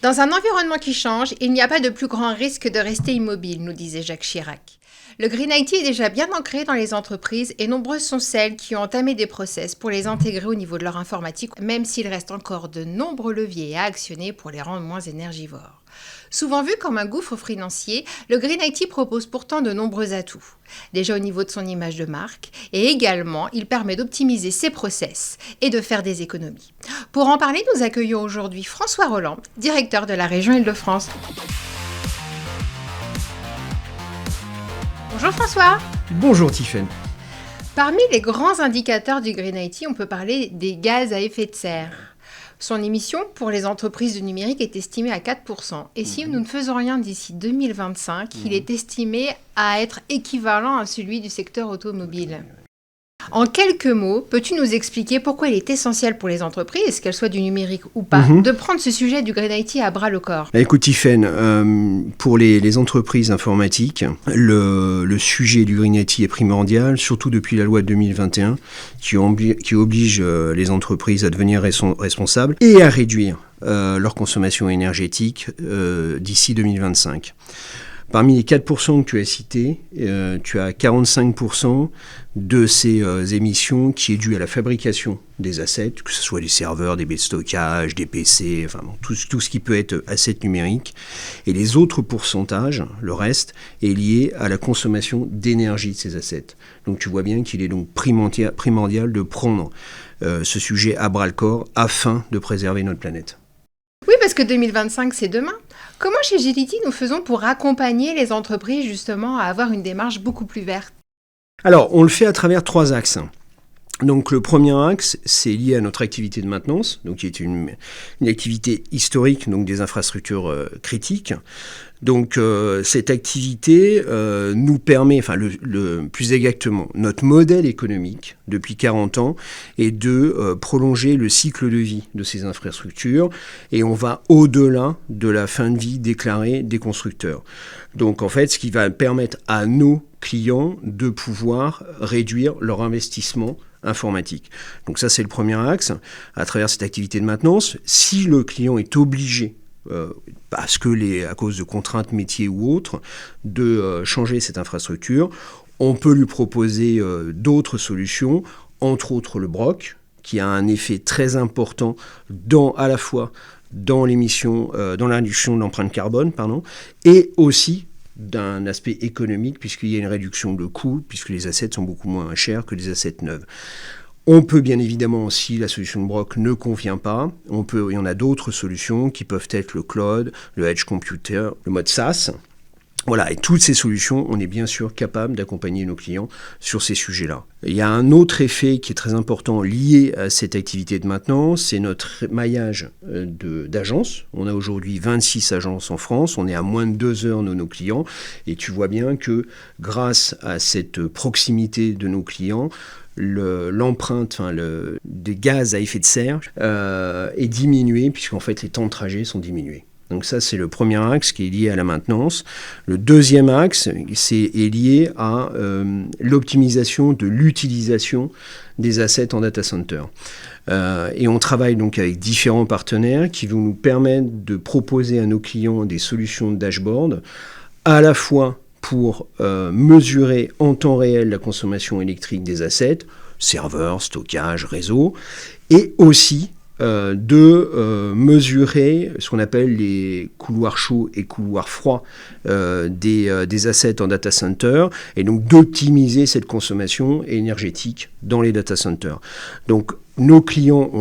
Dans un environnement qui change, il n'y a pas de plus grand risque de rester immobile, nous disait Jacques Chirac. Le Green IT est déjà bien ancré dans les entreprises et nombreuses sont celles qui ont entamé des process pour les intégrer au niveau de leur informatique, même s'il reste encore de nombreux leviers à actionner pour les rendre moins énergivores. Souvent vu comme un gouffre financier, le Green IT propose pourtant de nombreux atouts. Déjà au niveau de son image de marque, et également il permet d'optimiser ses process et de faire des économies. Pour en parler, nous accueillons aujourd'hui François Rolland, directeur de la région Île-de-France. Bonjour François. Bonjour Tiffaine. Parmi les grands indicateurs du Green IT, on peut parler des gaz à effet de serre. Son émission pour les entreprises du numérique est estimée à 4%. Et si nous ne faisons rien d'ici 2025, il est estimé à être équivalent à celui du secteur automobile. En quelques mots, peux-tu nous expliquer pourquoi il est essentiel pour les entreprises, qu'elles soient du numérique ou pas, de prendre ce sujet du Green IT à bras le corps ? Écoute Tiffaine, pour les entreprises informatiques, le sujet du Green IT est primordial, surtout depuis la loi de 2021 qui oblige les entreprises à devenir responsables et à réduire leur consommation énergétique d'ici 2025. Parmi les 4% que tu as cités, tu as 45% de ces émissions qui est due à la fabrication des assets, que ce soit des serveurs, des baies de stockage, des PC, enfin bon, tout ce qui peut être asset numérique. Et les autres pourcentages, le reste, est lié à la consommation d'énergie de ces assets. Donc tu vois bien qu'il est donc primordial de prendre ce sujet à bras-le-corps afin de préserver notre planète. Oui, parce que 2025, c'est demain. Comment chez Agility nous faisons pour accompagner les entreprises justement à avoir une démarche beaucoup plus verte ? Alors, on le fait à travers 3 axes. Donc le premier axe, c'est lié à notre activité de maintenance, donc qui est une activité historique, donc des infrastructures critiques. Donc cette activité nous permet, enfin le plus exactement, notre modèle économique depuis 40 ans est de prolonger le cycle de vie de ces infrastructures et on va au-delà de la fin de vie déclarée des constructeurs. Donc en fait, ce qui va permettre à nos clients de pouvoir réduire leur investissement informatique. Donc ça, c'est le premier axe. À travers cette activité de maintenance, si le client est obligé, parce que à cause de contraintes métiers ou autres, de changer cette infrastructure, on peut lui proposer d'autres solutions, entre autres le BROC, qui a un effet très important à la fois dans l'émission, dans la réduction de l'empreinte carbone, et aussi d'un aspect économique, puisqu'il y a une réduction de coûts, puisque les assets sont beaucoup moins chers que les assets neufs. On peut bien évidemment, si la solution de Brock ne convient pas, il y en a d'autres solutions qui peuvent être le cloud, le edge computer, le mode SaaS. Voilà, et toutes ces solutions, on est bien sûr capable d'accompagner nos clients sur ces sujets-là. Il y a un autre effet qui est très important lié à cette activité de maintenance, c'est notre maillage d'agences. On a aujourd'hui 26 agences en France, on est à moins de 2 heures de nos clients, et tu vois bien que grâce à cette proximité de nos clients, l'empreinte des gaz à effet de serre est diminuée, puisqu'en fait les temps de trajet sont diminués. Donc ça, c'est le premier axe qui est lié à la maintenance. Le deuxième axe est lié à l'optimisation de l'utilisation des assets en data center. Et on travaille donc avec différents partenaires qui vont nous permettre de proposer à nos clients des solutions de dashboard, à la fois pour mesurer en temps réel la consommation électrique des assets, serveurs, stockage, réseau, et aussi de mesurer ce qu'on appelle les couloirs chauds et couloirs froids des assets en data center, et donc d'optimiser cette consommation énergétique dans les data centers. Donc nos clients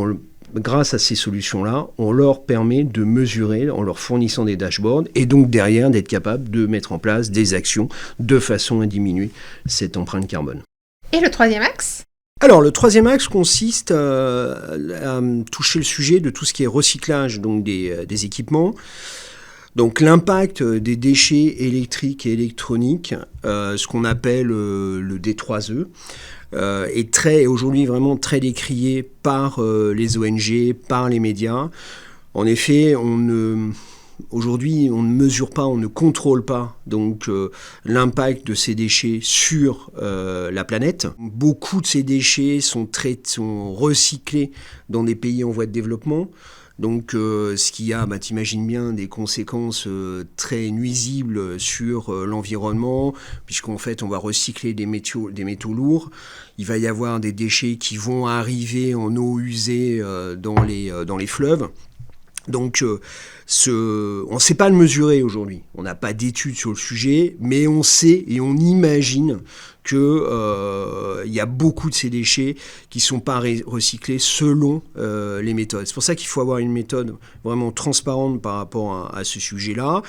grâce à ces solutions-là, on leur permet de mesurer en leur fournissant des dashboards et donc derrière d'être capable de mettre en place des actions de façon à diminuer cette empreinte carbone. Et le troisième axe ? Alors, le troisième axe consiste à toucher le sujet de tout ce qui est recyclage donc des équipements. Donc, l'impact des déchets électriques et électroniques, ce qu'on appelle le D3E, est aujourd'hui vraiment très décrié par les ONG, par les médias. En effet, aujourd'hui, on ne mesure pas, on ne contrôle pas donc l'impact de ces déchets sur la planète. Beaucoup de ces déchets sont recyclés dans des pays en voie de développement. Donc, ce qui a, t'imagines bien, des conséquences très nuisibles sur l'environnement, puisqu'en fait, on va recycler des métaux lourds. Il va y avoir des déchets qui vont arriver en eau usée dans les fleuves. Donc, on ne sait pas le mesurer aujourd'hui. On n'a pas d'études sur le sujet, mais on sait et on imagine qu'il y a beaucoup de ces déchets qui ne sont pas recyclés selon les méthodes. C'est pour ça qu'il faut avoir une méthode vraiment transparente par rapport à ce sujet-là.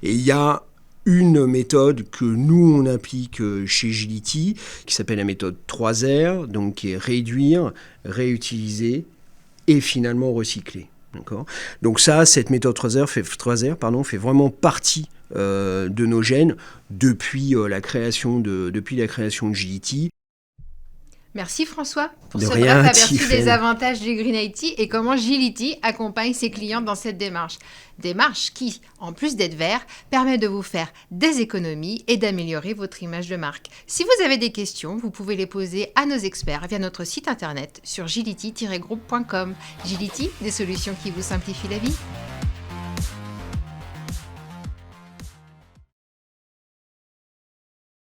Et il y a une méthode que nous, on applique chez Gility, qui s'appelle la méthode 3R, donc qui est réduire, réutiliser et finalement recycler. D'accord. Donc cette méthode 3R fait vraiment partie de nos gènes depuis la création de Gility. Merci François pour ce bref aperçu des avantages du Green IT et comment Gility accompagne ses clients dans cette démarche. Démarche qui, en plus d'être vert, permet de vous faire des économies et d'améliorer votre image de marque. Si vous avez des questions, vous pouvez les poser à nos experts via notre site internet sur gility-group.com. Gility, des solutions qui vous simplifient la vie.